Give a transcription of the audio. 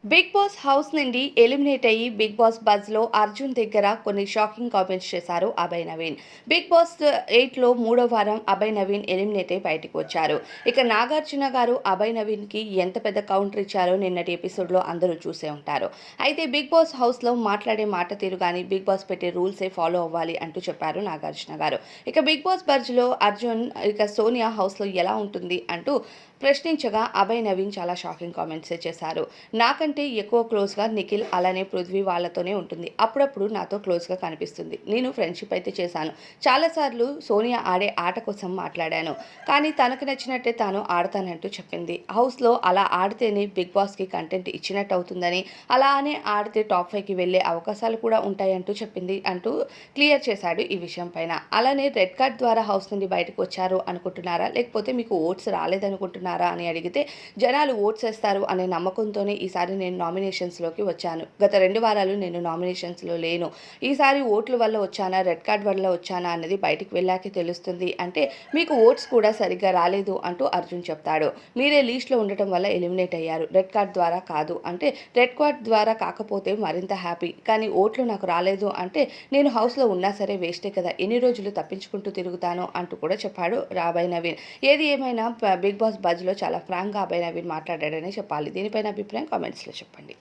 Big boss house నుండి eliminate అయ్యి big boss బజ్లో Arjun దగ్గర కొన్ని షాకింగ్ కామెంట్స్ చేశారు అభయ్ నవీన్. బిగ్ బాస్ 8లో మూడో వారం అభయ్ నవీన్ ఎలిమినేట్ అయి బయటకు వచ్చారు. ఇక నాగార్జున గారు అభయ్ నవీన్కి ఎంత పెద్ద కౌంటర్ ఇచ్చారో నిన్నటి ఎపిసోడ్లో అందరూ చూసే ఉంటారు. అయితే బిగ్ బాస్ హౌస్లో మాట్లాడే మాట తీరు కానీ బిగ్ బాస్ పెట్టే రూల్సే ఫాలో అవ్వాలి అంటూ చెప్పారు నాగార్జున గారు. ఇక బిగ్ బాస్ బజ్లో అర్జున్ ఇక సోనియా హౌస్లో ఎలా ఉంటుంది అంటూ ప్రశ్నించగా అభయ్ నవీన్ చాలా షాకింగ్ కామెంట్సే చేశారు. నాకంటే ఎక్కువ క్లోజ్గా నిఖిల్ అలానే పృథ్వీ వాళ్ళతోనే ఉంటుంది. అప్పుడప్పుడు నాతో క్లోజ్గా కనిపిస్తుంది. నేను ఫ్రెండ్షిప్ అయితే చేశాను. చాలాసార్లు సోనియా ఆడే ఆట కోసం మాట్లాడాను. కానీ తనకు నచ్చినట్టే తాను ఆడతానంటూ చెప్పింది. హౌస్లో అలా ఆడితేనే బిగ్ బాస్కి కంటెంట్ ఇచ్చినట్టు అవుతుందని, అలానే ఆడితే టాప్ 5కి వెళ్ళే అవకాశాలు కూడా ఉంటాయంటూ చెప్పింది అంటూ క్లియర్ చేశాడు ఈ విషయం పైన. అలానే రెడ్ కార్డ్ ద్వారా హౌస్ నుండి బయటకు వచ్చారు అనుకుంటున్నారా, లేకపోతే మీకు ఓట్స్ రాలేదనుకుంటున్నారా అని అడిగితే, జనాలు ఓట్స్ వేస్తారు అనే నమ్మకంతోనే ఈసారి నేను నామినేషన్స్లోకి వచ్చాను. గత 2 వారాలు నేను నామినేషన్స్లో లేను. ఈసారి ఓట్ల వల్ల వచ్చానా, రెడ్ కార్డ్ వల్ల వచ్చానా అన్నది బయటికి వెళ్ళాకే తెలుస్తుంది అంటే మీకు ఓట్స్ కూడా సరిగ్గా రాలేదు అంటూ అర్జున్ చెప్తాడు. మీరే లీస్ట్లో ఉండటం వల్ల ఎలిమినేట్ అయ్యారు, రెడ్ కార్డ్ ద్వారా కాదు అంటే, రెడ్ కార్డ్ ద్వారా కాకపోతే మరింత హ్యాపీ, కానీ ఓట్లు నాకు రాలేదు అంటే నేను హౌస్లో ఉన్నా సరే వేస్టే కదా, ఎన్ని రోజులు తప్పించుకుంటూ తిరుగుతాను అంటూ కూడా చెప్పాడు అభయ్ నవీన్. ఏది ఏమైనా బిగ్ బాస్ బజ్లో చాలా ఫ్రాంక్గా అభయ్ నవీన్ మాట్లాడాడని చెప్పాలి. దీనిపైన అభిప్రాయం కామెంట్స్లో చెప్పండి.